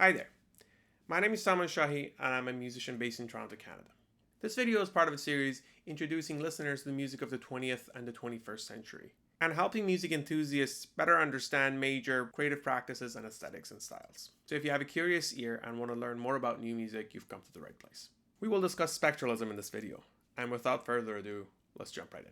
Hi there, my name is Salman Shahi and I'm a musician based in Toronto, Canada. This video is part of a series introducing listeners to the music of the 20th and the 21st century, and helping music enthusiasts better understand major creative practices and aesthetics and styles. So if you have a curious ear and want to learn more about new music, you've come to the right place. We will discuss spectralism in this video, and without further ado, let's jump right in.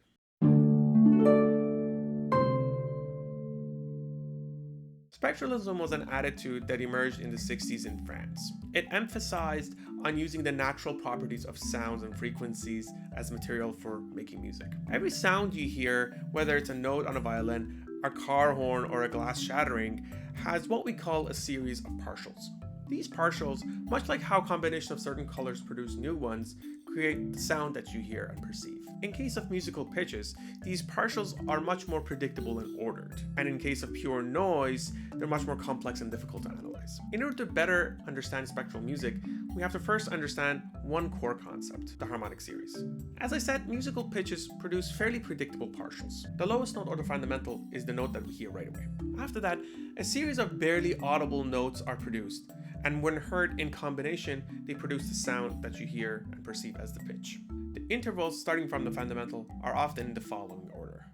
Spectralism was an attitude that emerged in the 60s in France. It emphasized on using the natural properties of sounds and frequencies as material for making music. Every sound you hear, whether it's a note on a violin, a car horn, or a glass shattering, has what we call a series of partials. These partials, much like how combination of certain colors produce new ones, create the sound that you hear and perceive. In case of musical pitches, these partials are much more predictable and ordered. And in case of pure noise, they're much more complex and difficult to analyze. In order to better understand spectral music, we have to first understand one core concept, the harmonic series. As I said, musical pitches produce fairly predictable partials. The lowest note or the fundamental is the note that we hear right away. After that, a series of barely audible notes are produced, and when heard in combination, they produce the sound that you hear and perceive as the pitch. The intervals starting from the fundamental are often in the following order.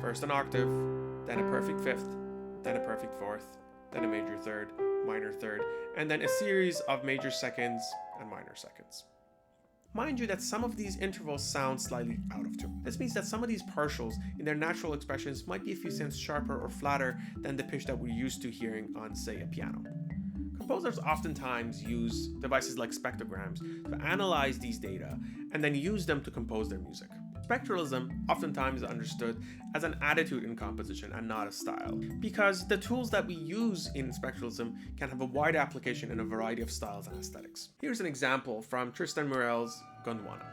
First an octave, then a perfect fifth, then a perfect fourth, then a major third, minor third, and then a series of major seconds and minor seconds. Mind you that some of these intervals sound slightly out of tune. This means that some of these partials in their natural expressions might be a few cents sharper or flatter than the pitch that we're used to hearing on, say, a piano. Composers oftentimes use devices like spectrograms to analyze these data and then use them to compose their music. Spectralism oftentimes is understood as an attitude in composition and not a style, because the tools that we use in spectralism can have a wide application in a variety of styles and aesthetics. Here's an example from Tristan Murrell's Gondwana.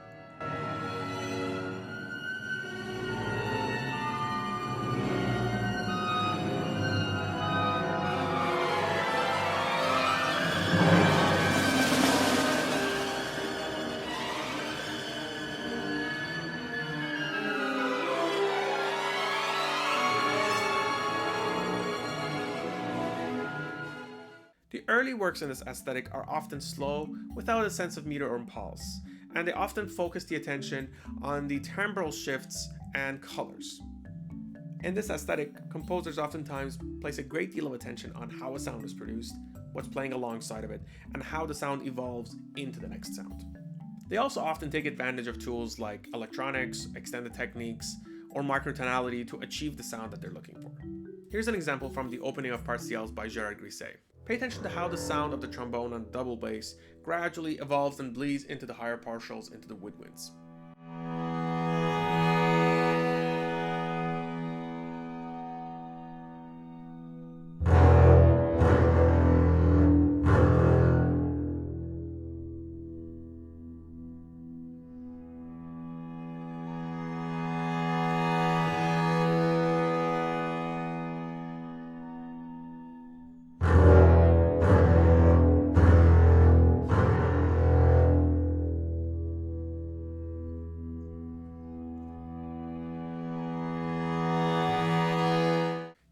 The early works in this aesthetic are often slow, without a sense of meter or impulse, and they often focus the attention on the timbral shifts and colors. In this aesthetic, composers oftentimes place a great deal of attention on how a sound is produced, what's playing alongside of it, and how the sound evolves into the next sound. They also often take advantage of tools like electronics, extended techniques, or microtonality to achieve the sound that they're looking for. Here's an example from the opening of Partials by Gerard Grisset. Pay attention to how the sound of the trombone on double bass gradually evolves and bleeds into the higher partials into the woodwinds.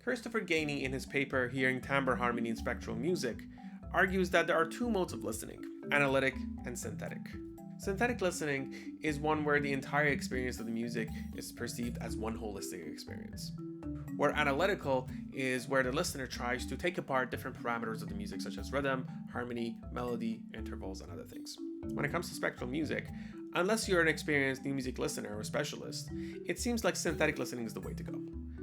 Christopher Gainey, in his paper Hearing Timbre Harmony in Spectral Music, argues that there are two modes of listening, analytic and synthetic. Synthetic listening is one where the entire experience of the music is perceived as one holistic experience, where analytical is where the listener tries to take apart different parameters of the music, such as rhythm, harmony, melody, intervals, and other things. When it comes to spectral music, unless you're an experienced new music listener or specialist, it seems like synthetic listening is the way to go.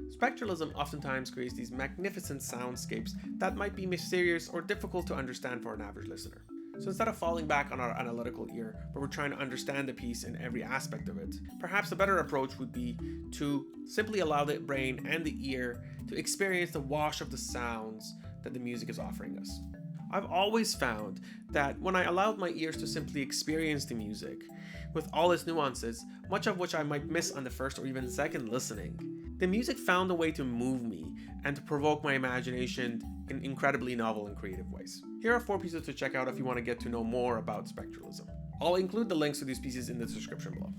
Spectralism oftentimes creates these magnificent soundscapes that might be mysterious or difficult to understand for an average listener. So instead of falling back on our analytical ear, where we're trying to understand the piece in every aspect of it, perhaps a better approach would be to simply allow the brain and the ear to experience the wash of the sounds that the music is offering us. I've always found that when I allowed my ears to simply experience the music, with all its nuances, much of which I might miss on the first or even second listening, the music found a way to move me and to provoke my imagination in incredibly novel and creative ways. Here are 4 pieces to check out if you want to get to know more about spectralism. I'll include the links to these pieces in the description below.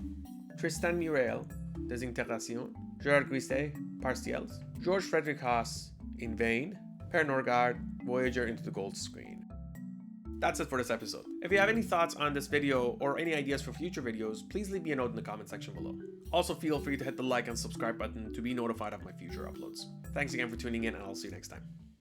Tristan Murrell, Desintegration, Gerard Grisset, Partials, George Frederick Haas, In Vain, Per Norgard, Voyager into the Gold Screen. That's it for this episode. If you have any thoughts on this video or any ideas for future videos, please leave me a note in the comment section below. Also, feel free to hit the like and subscribe button to be notified of my future uploads. Thanks again for tuning in, and I'll see you next time.